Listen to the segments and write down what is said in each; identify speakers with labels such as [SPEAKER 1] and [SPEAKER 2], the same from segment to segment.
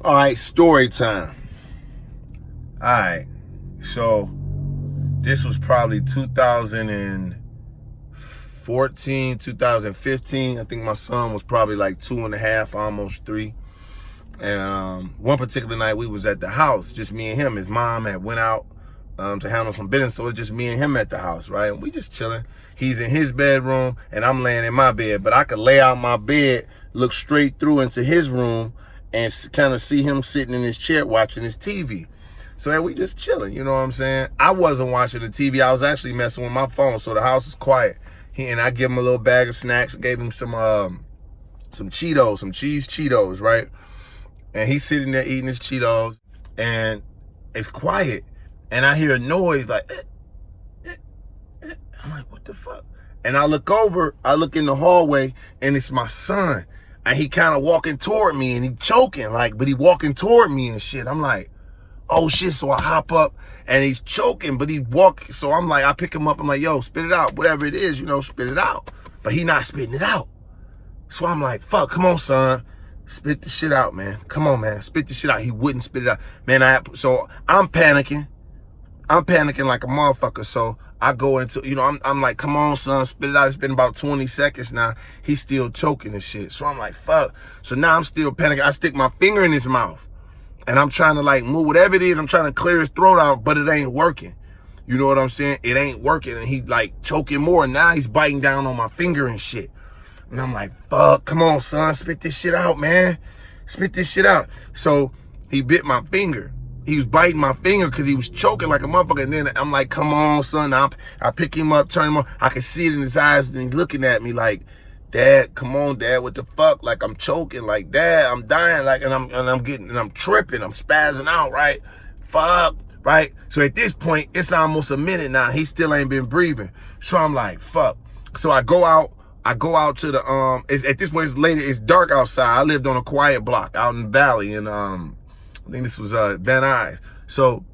[SPEAKER 1] All right, story time. All right, so this was probably 2014, 2015. I think my son was probably like 2.5, almost 3. And one particular night we was at the house, just me and him. His mom had went out to handle some business, so it's just me and him at the house, right? And we just chilling. He's in his bedroom and I'm laying in my bed, but I could lay out my bed, look straight through into his room, and kind of see him sitting in his chair watching his TV. So yeah, we just chilling, you know what I'm saying? I wasn't watching the TV. I was actually messing with my phone, so the house was quiet. And I give him a little bag of snacks, gave him some Cheetos, some cheese Cheetos, right? And he's sitting there eating his Cheetos, and it's quiet. And I hear a noise like, I'm like, what the fuck? And I look over, I look in the hallway, and it's my son. And he kind of walking toward me, and he choking, like, but he walking toward me and shit. I'm like, oh shit. So I hop up, and he's choking, but he walk. So I'm like, I pick him up. I'm like, yo, spit it out. Whatever it is, you know, spit it out. But he not spitting it out. So I'm like, fuck, come on, son. Spit the shit out, man. Come on, man. Spit the shit out. He wouldn't spit it out. Man, so I'm panicking. I'm panicking like a motherfucker. So I go into, you know, I'm like, come on, son, spit it out. It's been about 20 seconds now. He's still choking and shit. So I'm like, fuck. So now I'm still panicking. I stick my finger in his mouth and I'm trying to like move whatever it is. I'm trying to clear his throat out, but it ain't working. You know what I'm saying? It ain't working. And he like choking more. And now he's biting down on my finger and shit. And I'm like, fuck, come on, son, spit this shit out, man. Spit this shit out. So he bit my finger. He was biting my finger because he was choking like a motherfucker. And then I'm like, come on, son. I pick him up, turn him on. I can see it in his eyes, and he's looking at me like, Dad, come on, Dad, what the fuck? Like, I'm choking, like, Dad, I'm dying, like, and I'm tripping, I'm spazzing out, right? Fuck, right? So at this point, it's almost a minute now. He still ain't been breathing. So I'm like, fuck. So I go out to the, at this point, it's late, it's dark outside. I lived on a quiet block out in the valley, and I think this was Van Nuys. So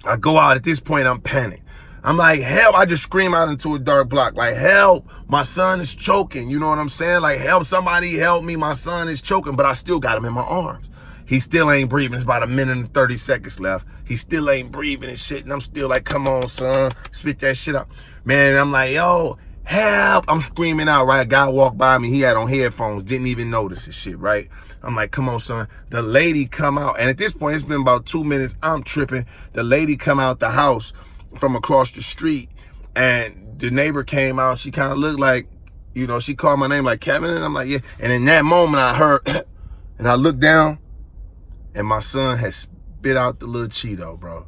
[SPEAKER 1] I go out. At this point, I'm panicked. I'm like, help. I just scream out into a dark block, like, help, my son is choking. You know what I'm saying? Like, help, somebody help me, my son is choking. But I still got him in my arms. He still ain't breathing. It's about 1 minute and 30 seconds left. He still ain't breathing and shit. And I'm still like, come on, son, spit that shit out. Man, I'm like, yo, help. I'm screaming out, right? A guy walked by me. He had on headphones. Didn't even notice this shit, right? I'm like, come on, son. The lady come out. And at this point, it's been about 2 minutes. I'm tripping. The lady come out the house from across the street. And the neighbor came out. She kind of looked like, you know, she called my name like Kevin. And I'm like, yeah. And in that moment, I heard, and I looked down. And my son had spit out the little Cheeto, bro.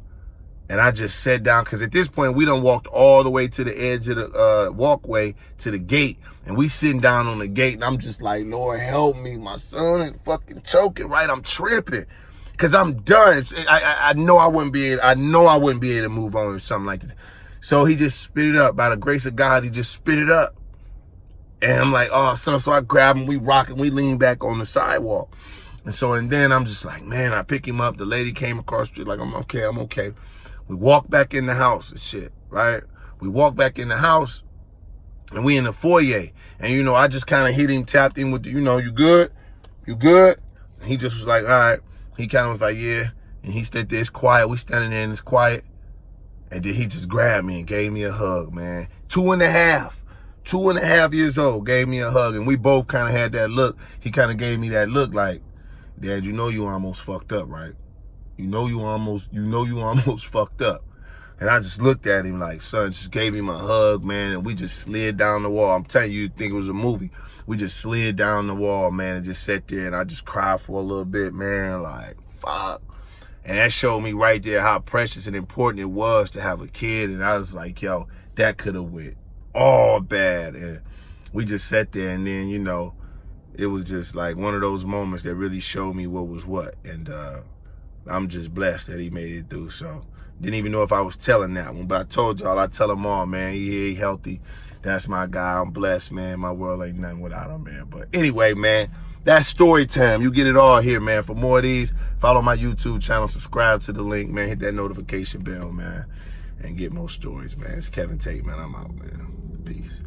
[SPEAKER 1] And I just sat down, because at this point, we done walked all the way to the edge of the walkway to the gate. And we sitting down on the gate, and I'm just like, Lord, help me. My son is fucking choking, right? I'm tripping, because I'm done. I know I wouldn't be able to move on or something like this. So he just spit it up. By the grace of God, he just spit it up. And I'm like, oh, son. So I grab him, we rock, and we lean back on the sidewalk. And then I'm just like, man, I pick him up. The lady came across the street like, I'm okay. We walk back in the house and shit, right? We walk back in the house, and we in the foyer. And, you know, I just kind of hit him, tapped him with the, you know, you good? You good? And he just was like, all right. He kind of was like, yeah. And he stood there, it's quiet. We standing there and it's quiet. And then he just grabbed me and gave me a hug, man. 2.5 years old, gave me a hug. And we both kind of had that look. He kind of gave me that look like, Dad, you know you almost fucked up, right? You know you almost fucked up. And I just looked at him like, son, just gave him a hug, man, and we just slid down the wall. I'm telling you, you'd think it was a movie. We just slid down the wall, man, and just sat there, and I just cried for a little bit, man, like, fuck. And that showed me right there how precious and important it was to have a kid. And I was like, yo, that could have went all bad. And we just sat there, and then, you know, it was just like one of those moments that really showed me what was what. And I'm just blessed that he made it through. So didn't even know if I was telling that one, but I told y'all, I tell them all, man, he healthy. That's my guy. I'm blessed, man. My world ain't nothing without him, man. But anyway, man, that's story time. You get it all here, man. For more of these, follow my YouTube channel, subscribe to the link, man. Hit that notification bell, man, and get more stories, man. It's Kevin Tate, man. I'm out, man. Peace.